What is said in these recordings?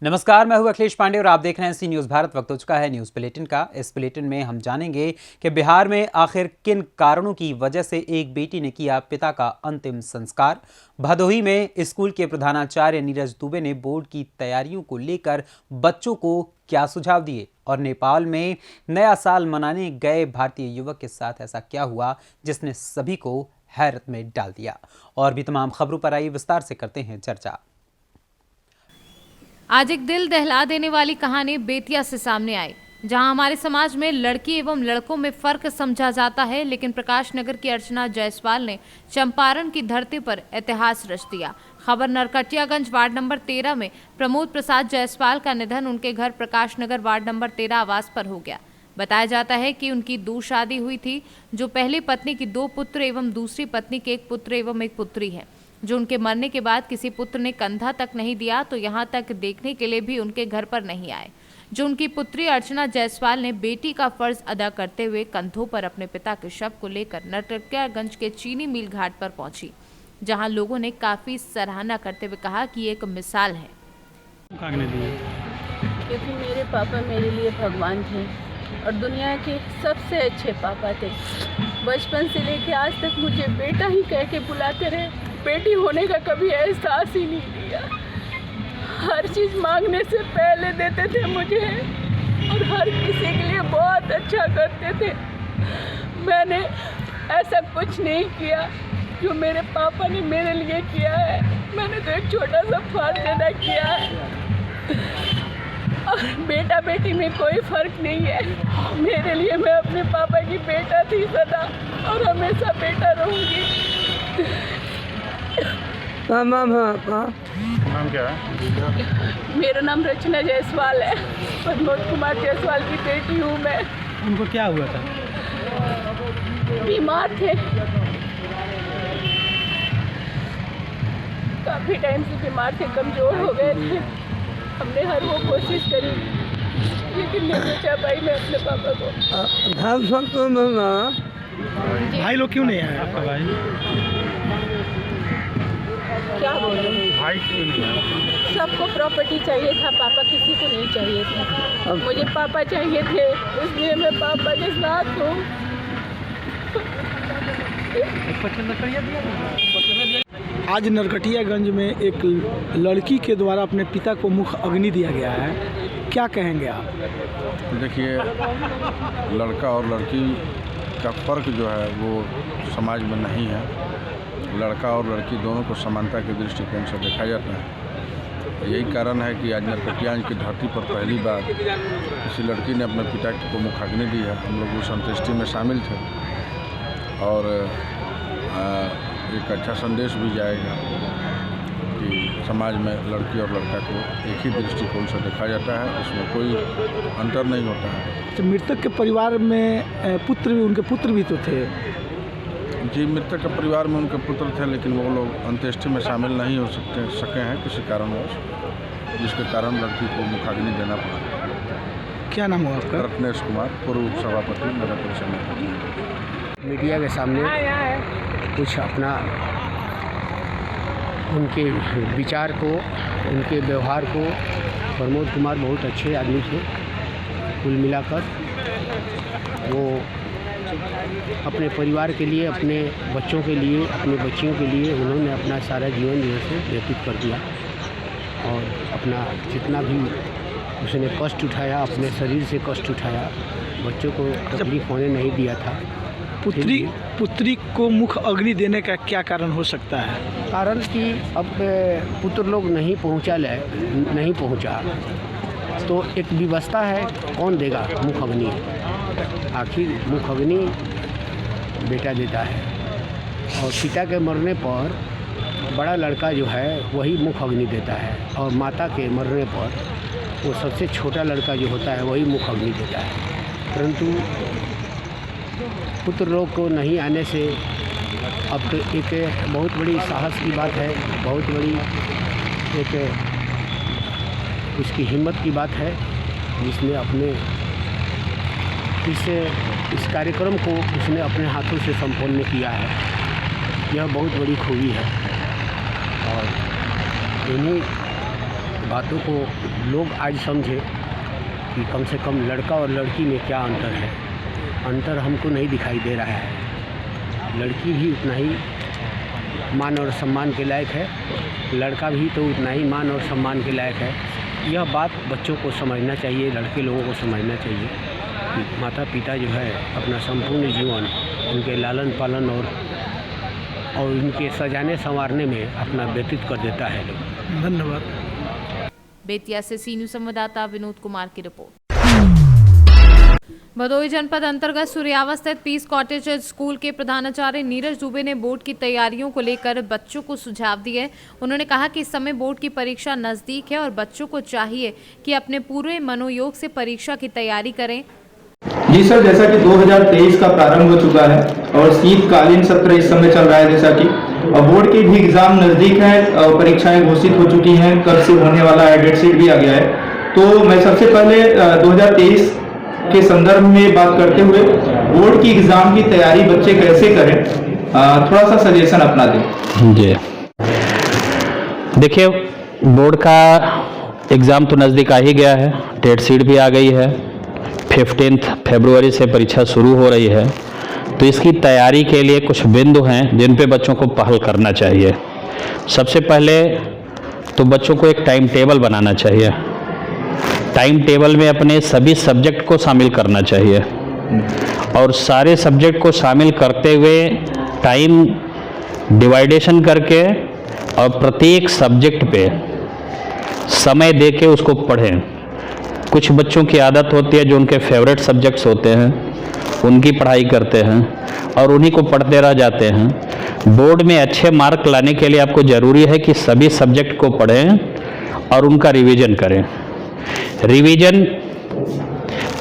नमस्कार, मैं हूं अखिलेश पांडे और आप देख रहे हैं सी न्यूज़ भारत। वक्त हो चुका है न्यूज़ बुलेटिन का। इस बुलेटिन में हम जानेंगे कि बिहार में आखिर किन कारणों की वजह से एक बेटी ने किया पिता का अंतिम संस्कार। भदोही में स्कूल के प्रधानाचार्य नीरज दुबे ने बोर्ड की तैयारियों को लेकर बच्चों को क्या सुझाव दिए, और नेपाल में नया साल मनाने गए भारतीय युवक के साथ ऐसा क्या हुआ जिसने सभी को हैरत में डाल दिया। और भी तमाम खबरों पर आइए विस्तार से करते हैं चर्चा। आज एक दिल दहला देने वाली कहानी बेतिया से सामने आई, जहां हमारे समाज में लड़की एवं लड़कों में फर्क समझा जाता है, लेकिन प्रकाश नगर की अर्चना जायसवाल ने चंपारण की धरती पर इतिहास रच दिया। खबर नरकटियागंज वार्ड नंबर 13 में प्रमोद प्रसाद जायसवाल का निधन उनके घर प्रकाश नगर वार्ड नंबर 13 आवास पर हो गया। बताया जाता है कि उनकी 2 शादी हुई थी, जो पहली पत्नी की 2 पुत्र एवं दूसरी पत्नी के 1 पुत्र एवं 1 पुत्री है, जो उनके मरने के बाद किसी पुत्र ने कंधा तक नहीं दिया, तो यहाँ तक देखने के लिए भी उनके घर पर नहीं आए। जो उनकी पुत्री अर्चना जायसवाल ने बेटी का फर्ज अदा करते हुए कंधों पर अपने पिता के शव को लेकर नरकटियागंज के चीनी मिल घाट पर पहुंची, जहां लोगों ने काफी सराहना करते हुए कहा कि एक मिसाल है। क्योंकि मेरे पापा मेरे लिए भगवान थे और दुनिया के सबसे अच्छे पापा थे। बचपन से लेकर आज तक मुझे बेटा ही कह के बुलाते रहे, बेटी होने का कभी एहसास ही नहीं दिया। हर चीज़ मांगने से पहले देते थे मुझे और हर किसी के लिए बहुत अच्छा करते थे। मैंने ऐसा कुछ नहीं किया जो मेरे पापा ने मेरे लिए किया है। मैंने तो एक छोटा सा फर्ज अदा किया है और बेटा बेटी में कोई फर्क नहीं है। मेरे लिए मैं अपने पापा की बेटा थी सदा और हमेशा बेटा रहूँगी। नाम क्या है? मेरा नाम रचना जायसवाल है। प्रमोद कुमार जायसवाल की बेटी हूँ मैं। उनको क्या हुआ था? बीमार थे, काफ़ी टाइम से बीमार थे, कमज़ोर हो गए थे। हमने हर वो कोशिश करी लेकिन नहीं बचा पाई मैं अपने पापा को। भाई लोग क्यों नहीं आए? आपका भाई क्या बोलूं, भाई क्यों नहीं आए? सबको प्रॉपर्टी चाहिए था, पापा किसी को नहीं चाहिए था। मुझे पापा चाहिए थे, इसलिए मैं पापा के साथ हूँ। आज नरकटियागंज में एक लड़की के द्वारा अपने पिता को मुख अग्नि दिया गया है, क्या कहेंगे आप? देखिए, लड़का और लड़की का फ़र्क जो है वो समाज में नहीं है। लड़का और लड़की दोनों को समानता के दृष्टिकोण से देखा जाता है। यही कारण है कि आज नरकटियागंज की धरती पर पहली बार किसी लड़की ने अपने पिता को मुखाग्नि दी है। हम लोग उस अंत्येष्टि में शामिल थे और एक अच्छा संदेश भी जाएगा कि समाज में लड़की और लड़का को एक ही दृष्टिकोण से देखा जाता है, उसमें कोई अंतर नहीं होता है। तो मृतक के परिवार में पुत्र भी, उनके पुत्र भी तो थे? जी, मृतक के परिवार में उनके पुत्र थे, लेकिन वो लोग अंत्येष्टि में शामिल नहीं हो सके हैं किसी कारणवश, जिसके कारण लड़की को मुखाग्नि देना पड़ा। क्या नाम हुआ आपका? रत्नेश कुमार, पूर्व सभापति नगर परिषद में। मीडिया के सामने कुछ अपना उनके विचार को, उनके व्यवहार को, प्रमोद कुमार बहुत अच्छे आदमी थे। कुल मिलाकर वो अपने परिवार के लिए, अपने बच्चों के लिए, अपनी बच्चियों के लिए उन्होंने अपना सारा जीवन जो है व्यतीत कर दिया और अपना जितना भी उसने कष्ट उठाया, अपने शरीर से कष्ट उठाया, बच्चों को तकलीफ होने नहीं दिया था। पुत्री को मुख अग्नि देने का क्या कारण हो सकता है? कारण कि अब पुत्र लोग नहीं पहुंचा तो एक व्यवस्था है, कौन देगा मुख अग्नि? आखिर मुख अग्नि बेटा देता है और पिता के मरने पर बड़ा लड़का जो है वही मुख अग्नि देता है और माता के मरने पर वो सबसे छोटा लड़का जो होता है वही मुख अग्नि देता है। परंतु पुत्र लोग को नहीं आने से अब तो एक बहुत बड़ी साहस की बात है, बहुत बड़ी एक उसकी हिम्मत की बात है, जिसने अपने इस कार्यक्रम को उसने अपने हाथों से संपन्न किया है। यह बहुत बड़ी खूबी है और इन्हीं बातों को लोग आज समझे कि कम से कम लड़का और लड़की में क्या अंतर है। अंतर हमको नहीं दिखाई दे रहा है। लड़की भी उतना ही मान और सम्मान के लायक है, लड़का भी तो उतना ही मान और सम्मान के लायक है। यह बात बच्चों को समझना चाहिए, लड़के लोगों को समझना चाहिए कि माता पिता जो है अपना संपूर्ण जीवन उनके लालन पालन और उनके सजाने संवारने में अपना व्यतीत कर देता है लोग। धन्यवाद। बेतिया से सी न्यूज़ संवाददाता विनोद कुमार की रिपोर्ट। भदोही जनपद अंतर्गत सूर्यावा स्थित पीस कॉटेज स्कूल के प्रधानाचार्य नीरज दुबे ने बोर्ड की तैयारियों को लेकर बच्चों को सुझाव दिए। उन्होंने कहा कि इस समय बोर्ड की परीक्षा नजदीक है और बच्चों को चाहिए कि अपने पूरे मनोयोग से परीक्षा की तैयारी करें। जी सर, जैसा कि 2023 का प्रारंभ हो चुका है और शीतकालीन सत्र इस समय चल रहा है, जैसा कि और बोर्ड के भी एग्जाम नज़दीक है और परीक्षाएं घोषित हो चुकी हैं, कब से होने वाला है, डेट शीट भी आ गया है। तो मैं सबसे पहले 2023 के संदर्भ में बात करते हुए बोर्ड की एग्ज़ाम की तैयारी बच्चे कैसे करें, थोड़ा सा सजेशन अपना दें। जी देखिए, बोर्ड का एग्ज़ाम तो नज़दीक आ ही गया है, डेट शीट भी आ गई है, 15 फरवरी से परीक्षा शुरू हो रही है। तो इसकी तैयारी के लिए कुछ बिंदु हैं जिन पे बच्चों को पहल करना चाहिए। सबसे पहले तो बच्चों को एक टाइम टेबल बनाना चाहिए। टाइम टेबल में अपने सभी सब्जेक्ट को शामिल करना चाहिए और सारे सब्जेक्ट को शामिल करते हुए टाइम डिवाइडेशन करके और प्रत्येक सब्जेक्ट पे समय दे के उसको पढ़ें। कुछ बच्चों की आदत होती है जो उनके फेवरेट सब्जेक्ट्स होते हैं उनकी पढ़ाई करते हैं और उन्हीं को पढ़ते रह जाते हैं। बोर्ड में अच्छे मार्क लाने के लिए आपको ज़रूरी है कि सभी सब्जेक्ट को पढ़ें और उनका रिवीजन करें। रिवीजन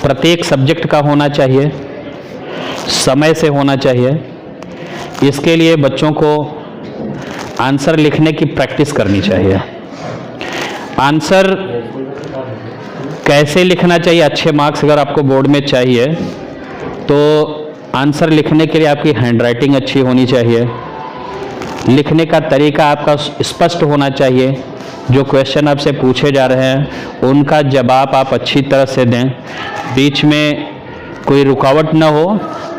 प्रत्येक सब्जेक्ट का होना चाहिए, समय से होना चाहिए। इसके लिए बच्चों को आंसर लिखने की प्रैक्टिस करनी चाहिए। आंसर कैसे लिखना चाहिए, अच्छे मार्क्स अगर आपको बोर्ड में चाहिए तो आंसर लिखने के लिए आपकी हैंडराइटिंग अच्छी होनी चाहिए, लिखने का तरीका आपका स्पष्ट होना चाहिए। जो क्वेश्चन आपसे पूछे जा रहे हैं उनका जवाब आप अच्छी तरह से दें, बीच में कोई रुकावट न हो।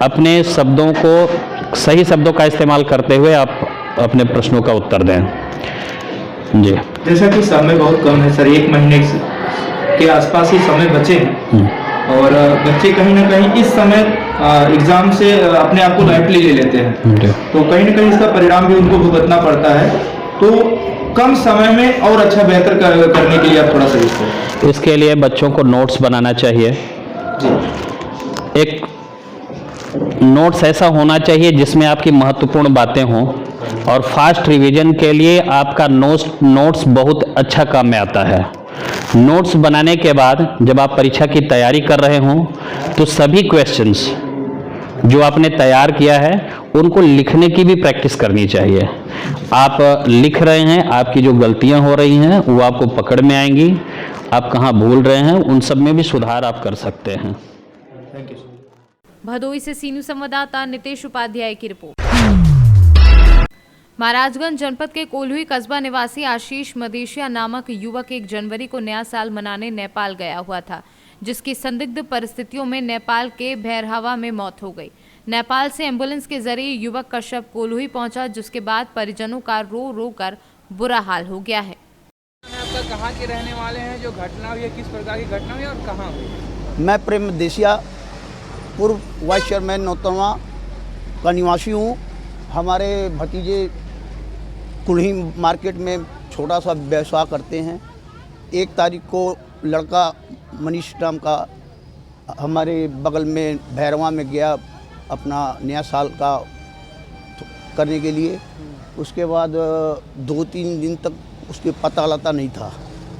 अपने शब्दों को, सही शब्दों का इस्तेमाल करते हुए आप अपने प्रश्नों का उत्तर दें। जी, जैसा कि समय बहुत कम है सर, 1 महीने के आसपास ही समय बचे हैं और बच्चे कहीं ना कहीं इस समय एग्जाम से अपने आप को लाइटली ले लेते हैं, तो कहीं ना कहीं इसका परिणाम भी उनको भुगतना पड़ता है। तो कम समय में और अच्छा बेहतर करने के लिए आप थोड़ा सा इसके लिए बच्चों को नोट्स बनाना चाहिए जी। एक नोट्स ऐसा होना चाहिए जिसमें आपकी महत्वपूर्ण बातें हों और फास्ट रिवीजन के लिए आपका नोट्स बहुत अच्छा काम में आता है। नोट्स बनाने के बाद जब आप परीक्षा की तैयारी कर रहे हों तो सभी क्वेश्चंस जो आपने तैयार किया है उनको लिखने की भी प्रैक्टिस करनी चाहिए। आप लिख रहे हैं, आपकी जो गलतियां हो रही हैं वो आपको पकड़ में आएंगी, आप कहाँ भूल रहे हैं उन सब में भी सुधार आप कर सकते हैं। Thank you. भदोही से सी न्यूज़ संवाददाता नितेश उपाध्याय की रिपोर्ट। महाराजगंज जनपद के कोल्हुई कस्बा निवासी आशीष मदेशिया नामक युवक 1 जनवरी को नया साल मनाने नेपाल गया हुआ था, जिसकी संदिग्ध परिस्थितियों में नेपाल के भैरहवा में मौत हो गई। नेपाल से एम्बुलेंस के जरिए युवक का शव कोल्हुई पहुंचा, जिसके बाद परिजनों का रो रो कर बुरा हाल हो गया है। आपका कहाँ के रहने वाले हैं, जो घटना हुई है किस प्रकार की घटना हुई और कहाँ हुई? मैं प्रेम मदेशिया पूर्व वाइस चेयरमैन नौतनवा का निवासी हूँ। हमारे भतीजे कुल्ही मार्केट में छोटा सा व्यवसाय करते हैं। 1 तारीख को लड़का मनीष नाम का हमारे बगल में भैरवा में गया अपना नया साल का करने के लिए। उसके बाद 2-3 दिन तक उसके पता लता नहीं था।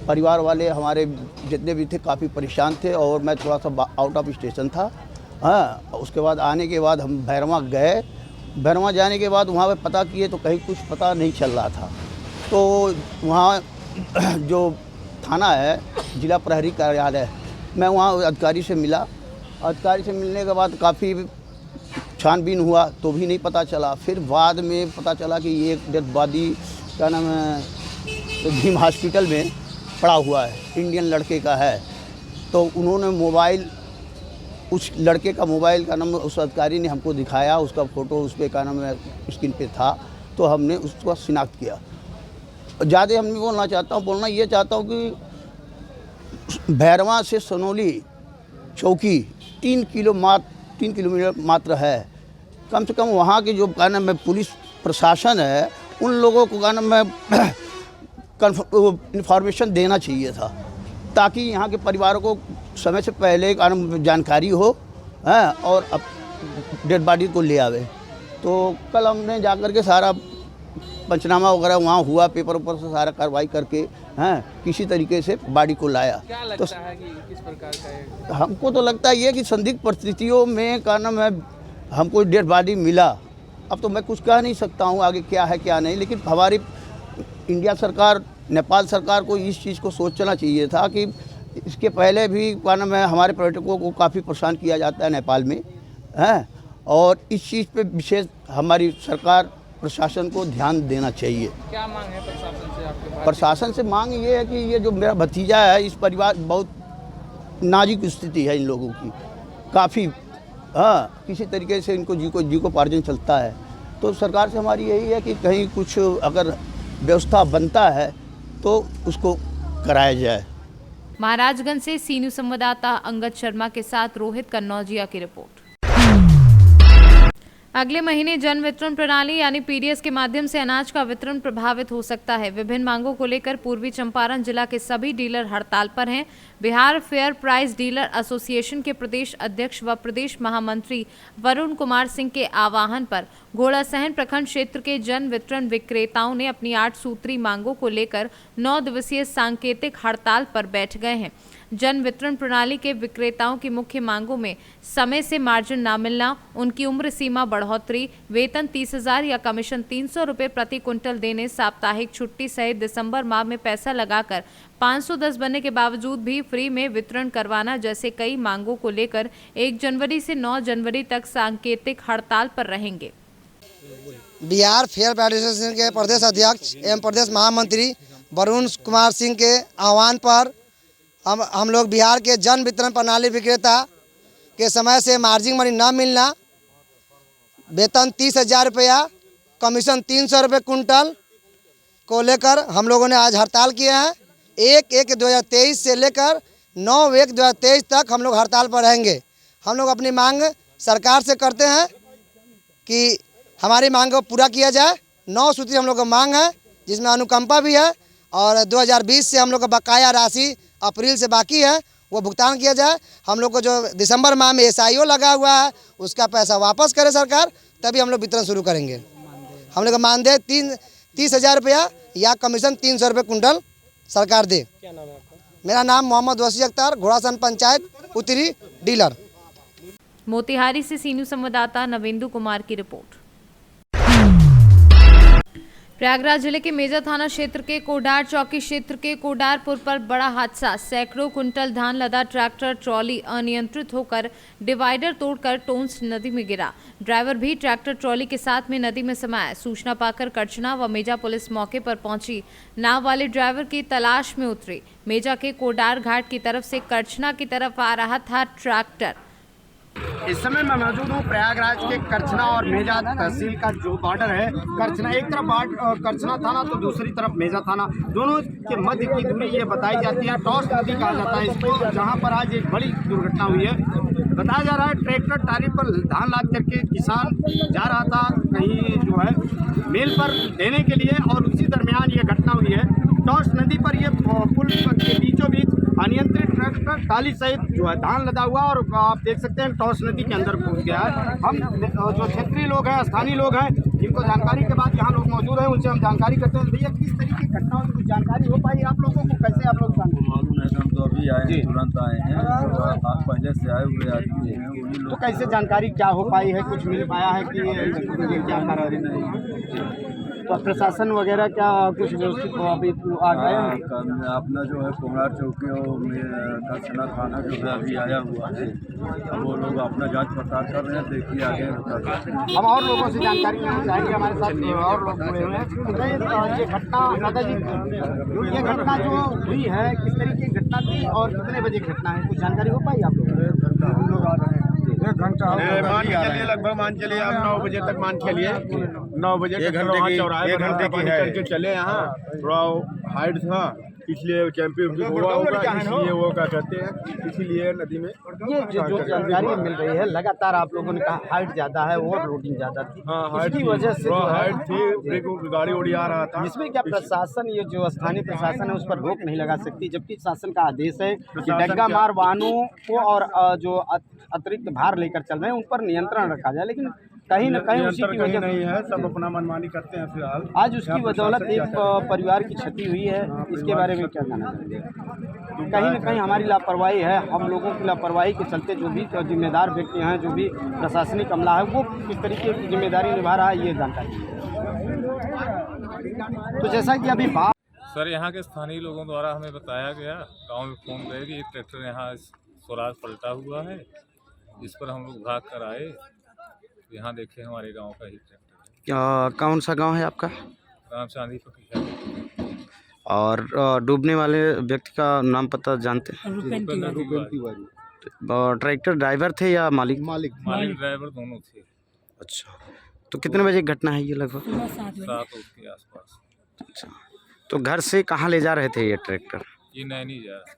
परिवार वाले हमारे जितने भी थे काफ़ी परेशान थे और मैं थोड़ा सा आउट ऑफ स्टेशन था। हाँ, उसके बाद आने के बाद हम भैरवा गए। भैरवा जाने के बाद वहाँ पे पता किए तो कहीं कुछ पता नहीं चल रहा था। तो वहाँ जो थाना है जिला प्रहरी कार्यालय, मैं वहाँ अधिकारी से मिला। अधिकारी से मिलने के बाद काफ़ी छानबीन हुआ तो भी नहीं पता चला। फिर बाद में पता चला कि ये डेड बॉडी क्या नाम है भीम हॉस्पिटल में पड़ा हुआ है, इंडियन लड़के का है। तो उन्होंने मोबाइल, उस लड़के का मोबाइल का नंबर उस अधिकारी ने हमको दिखाया, उसका फ़ोटो उस पर का नाम स्क्रीन पे था, तो हमने उसका शिनाख्त किया। ज़्यादा हम नहीं बोलना चाहता हूँ, बोलना ये चाहता हूँ कि भैरवा से सनोली चौकी 3 किलोमीटर मात्र है। कम से कम वहाँ के जो का नाम है पुलिस प्रशासन है, उन लोगों को का नाम है इन्फॉर्मेशन देना चाहिए था, ताकि यहाँ के परिवारों को समय से पहले का नाम जानकारी हो और अब डेड बॉडी को ले आवे। तो कल हमने जाकर के सारा पंचनामा वगैरह वहाँ हुआ, पेपर ऊपर से सारा कार्रवाई करके किसी तरीके से बॉडी को लाया। क्या लगता है कि किस प्रकार का है? हमको तो लगता है ये कि संदिग्ध परिस्थितियों में का नाम है हमको डेड बॉडी मिला। अब तो मैं कुछ कह नहीं सकता हूँ आगे क्या है क्या नहीं, लेकिन हमारी इंडिया सरकार, नेपाल सरकार को इस चीज़ को सोचना चाहिए था कि इसके पहले भी का नाम है हमारे पर्यटकों को काफ़ी परेशान किया जाता है नेपाल में, और इस चीज़ पे विशेष हमारी सरकार प्रशासन को ध्यान देना चाहिए। क्या मांग है प्रशासन से आपके? प्रशासन से मांग ये है कि ये जो मेरा भतीजा है, इस परिवार बहुत नाजुक स्थिति है इन लोगों की, काफ़ी किसी तरीके से इनको जीविकोपार्जन चलता है। तो सरकार से हमारी यही है कि कहीं कुछ अगर व्यवस्था बनता है तो उसको कराया जाए। महाराजगंज से सी न्यूज़ संवाददाता अंगद शर्मा के साथ रोहित कन्नौजिया की रिपोर्ट। अगले महीने जन वितरण प्रणाली यानी पीडीएस के माध्यम से अनाज का वितरण प्रभावित हो सकता है। विभिन्न मांगों को लेकर पूर्वी चंपारण जिला के सभी डीलर हड़ताल पर हैं। Bihar fair price dealer association के प्रदेश अध्यक्ष व प्रदेश महामंत्री वरुण कुमार सिंह के आह्वान पर घोड़ासहन प्रखंड क्षेत्र के जन वितरण विक्रेताओं ने अपनी 8 सूत्री मांगों को लेकर 9 दिवसीय सांकेतिक हड़ताल पर बैठ गए हैं। जन वितरण प्रणाली के विक्रेताओं की मुख्य मांगों में समय से मार्जिन न मिलना, उनकी उम्र सीमा बढ़ोतरी, वेतन 30,000 या कमीशन 300 रुपये प्रति क्विंटल देने, साप्ताहिक छुट्टी सहित दिसंबर माह में पैसा लगाकर 510 बनने के बावजूद भी फ्री में वितरण करवाना जैसे कई मांगों को लेकर 1 जनवरी से 9 जनवरी तक सांकेतिक हड़ताल पर रहेंगे। बिहार फेयर प्राइस एसोसिएशन के प्रदेश अध्यक्ष एवं प्रदेश महामंत्री वरुण कुमार सिंह के आह्वान पर हम लोग बिहार के जन वितरण प्रणाली विक्रेता के समय से मार्जिन मनी न मिलना, वेतन 30,000 रुपया, कमीशन 300 रुपये कुंटल को लेकर हम लोगों ने आज हड़ताल किए हैं। 1/1/2023 से लेकर 9/1/2023 तक हम लोग हड़ताल पर रहेंगे। हम लोग अपनी मांग सरकार से करते हैं कि हमारी मांग को पूरा किया जाए। 9 सूत्री हम लोग का मांग है, जिसमें अनुकंपा भी है, और 2020 से हम लोग का बकाया राशि अप्रैल से बाकी है, वो भुगतान किया जाए। हम लोग को जो दिसंबर माह में SIO लगा हुआ है उसका पैसा वापस करे सरकार, तभी हम लोग वितरण शुरू करेंगे। हम लोग का मानदेय 30,000 रुपया या कमीशन 300 रुपये कुंटल सरकार दे। क्या नाम है आपका? मेरा नाम मोहम्मद वसी अख्तर, घोड़ासहन पंचायत उत्तरी डीलर। मोतिहारी से सी न्यूज़ संवाददाता नवेंदु कुमार की रिपोर्ट। प्रयागराज जिले के मेजा थाना क्षेत्र के कोडार चौकी क्षेत्र के कोडारपुर पर बड़ा हादसा। सैकड़ों कुंटल धान लदा ट्रैक्टर ट्रॉली अनियंत्रित होकर डिवाइडर तोड़कर टोंस नदी में गिरा। ड्राइवर भी ट्रैक्टर ट्रॉली के साथ में नदी में समाया। सूचना पाकर करछना व मेजा पुलिस मौके पर पहुंची। नाव वाले ड्राइवर की तलाश में उतरी। मेजा के कोडार घाट की तरफ से करछना की तरफ आ रहा था ट्रैक्टर। इस समय मैं मौजूद हूँ प्रयागराज के करछना और मेजा तहसील का जो बॉर्डर है। करछना एक तरफ करछना थाना तो दूसरी तरफ मेजा थाना, दोनों के मध्य की दूरी ये बताई जाती है, टॉस नदी कहा जाता है इसको, जहाँ पर आज एक बड़ी दुर्घटना हुई है। बताया जा रहा है ट्रैक्टर टाली पर धान लाद करके किसान जा रहा था कहीं जो है मेल पर देने के लिए, और उसी दरमियान ये घटना हुई है। टॉस नदी पर ये पुल के बीचों बीच अनियंत्रित ट्रैक्टर टाली सहित जो है धान लदा हुआ, और आप देख सकते हैं टॉस नदी के अंदर घुस गया है। हम जो क्षेत्रीय लोग हैं, स्थानीय लोग हैं, जिनको जानकारी के बाद यहाँ लोग मौजूद हैं, उनसे हम जानकारी करते हैं। भैया किस तरीके की घटनाओं की कुछ जानकारी हो पाई आप लोगों को? कैसे आप लोग मालूम है? हम तो अभी आए हैं, तुरंत आए हैं, आप पहले से आए हुए आदमी हैं, उन्हीं लोग। तो कैसे जानकारी क्या हो पाई है? कुछ मिल पाया है कि क्या कारण? प्रशासन वगैरह क्या कुछ व्यवस्थित अभी आ गया है? अपना जो है कुम्हार चौकी और करछना थाना जो है अभी आया हुआ है, वो लोग अपना जांच पड़ताल कर रहे हैं, देखिए आगे होता। हम और लोगों से जानकारी लेना चाहेंगे, हमारे साथ और लोग जुड़े हुए हैं। ये घटना दादाजी, ये घटना जो हुई है किस तरीके की घटना थी और कितने बजे घटना है, कुछ जानकारी हो पाई आप लोग? एक घंटा मान के चलिए, लगभग मान चलिए आप 9 बजे तक मान के लिए 9 बजे एक घंटे की है। करके चले यहाँ, थोड़ा हाइट था इसलिए चैंपियन हुआ होगा, इसलिए वो क्या कहते हैं, इसीलिए नदी में ये जो जानकारी मिल रही है लगातार आप लोगों ने कहा हाइट ज्यादा है और लोडिंग ज्यादा थी, इसकी वजह से जो हाइट थी, गाड़ी उड़ी आ रहा था। इसमें क्या प्रशासन, ये जो स्थानीय प्रशासन है उस पर रोक नहीं लगा सकती, जबकि शासन का आदेश है कि डग्गा मार वाहनों को और जो अतिरिक्त भार लेकर चल रहे हैं उन पर नियंत्रण रखा जाए, लेकिन कहीं न कहीं उसी की वजह नहीं है, सब अपना मनमानी करते हैं फिलहाल। आज उसकी बदौलत एक परिवार की क्षति हुई है, इसके बारे में क्या कहना चाहिए? कहीं न कहीं हमारी लापरवाही है, हम लोगों की लापरवाही के चलते जो भी जिम्मेदार व्यक्ति हैं, जो भी प्रशासनिक अमला है, वो किस तरीके की जिम्मेदारी निभा रहा है, ये जानकारी है। तो जैसा कि अभी बात सर, यहाँ के स्थानीय लोगों द्वारा हमें बताया गया, गांव में फोन गए कि एक ट्रैक्टर यहाँ स्वराज पलटा हुआ है, इस पर हम लोग भाग कर आए, यहाँ देखे हमारे गांव का ही ट्रैक्टर है। कौन सा गांव है आपका? राम चांदी फकीर। और डूबने वाले व्यक्ति का नाम पता जानते हैं? ट्रैक्टर ड्राइवर थे या मालिक? मालिक ड्राइवर दोनों थे। अच्छा, तो कितने बजे घटना है ये? लगभग 7 के आसपास। अच्छा, तो घर से कहाँ ले जा रहे थे ये ट्रैक्टर? ये नैनी जा रहा।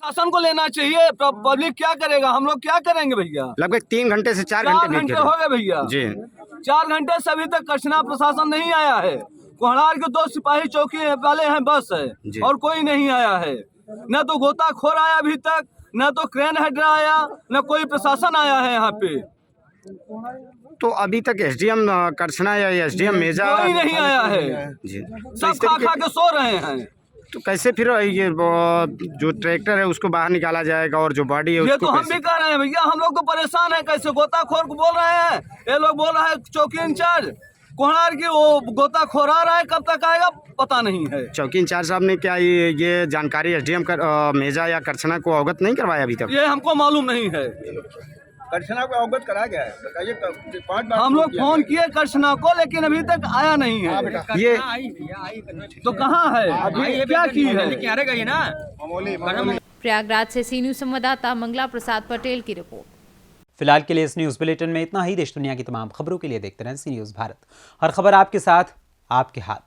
शासन को लेना चाहिए, पब्लिक क्या करेगा, हम लोग क्या करेंगे भैया? लगभग 3 घंटे से 4 घंटे हो गए भैया जी। 4 घंटे से अभी तक कचना प्रशासन नहीं आया है। कोहड़ार के 2 सिपाही चौकी वाले हैं बस है, और कोई नहीं आया है। न तो गोताखोर आया अभी तक, न तो क्रेन हेडर आया, न कोई प्रशासन आया है यहाँ पे। तो अभी तक एसडीएम करछना या एसडीएम मेजा कोई नहीं आया है जी, सब खा के सो रहे हैं। तो कैसे फिर ये जो ट्रैक्टर है उसको बाहर निकाला जाएगा और जो बॉडी है ये तो हम भी कह रहे हैं भैया, हम लोग तो परेशान है। कैसे गोताखोर को बोल रहे हैं, ये लोग बोल रहे हैं चौकी इंचार्ज कोहड़ार की वो गोताखोर आ रहा है, कब तक आएगा पता नहीं है। चौकी इंचार्ज साहब ने क्या ये जानकारी एसडीएम मेजा या करछना को अवगत नहीं करवाया अभी तक? ये हमको मालूम नहीं है। करछना को अवगत करा गया है, बताइए 5 बार हम लोग फोन किए करछना को, लेकिन अभी तक आया नहीं है। ये तो कहाँ है अभी, क्या की है? प्रयागराज से सी न्यूज संवाददाता मंगला प्रसाद पटेल की रिपोर्ट। फिलहाल के लिए इस न्यूज बुलेटिन में इतना ही। देश दुनिया की तमाम खबरों के लिए देखते रहें सी न्यूज भारत। हर खबर आपके साथ, आपके हाथ।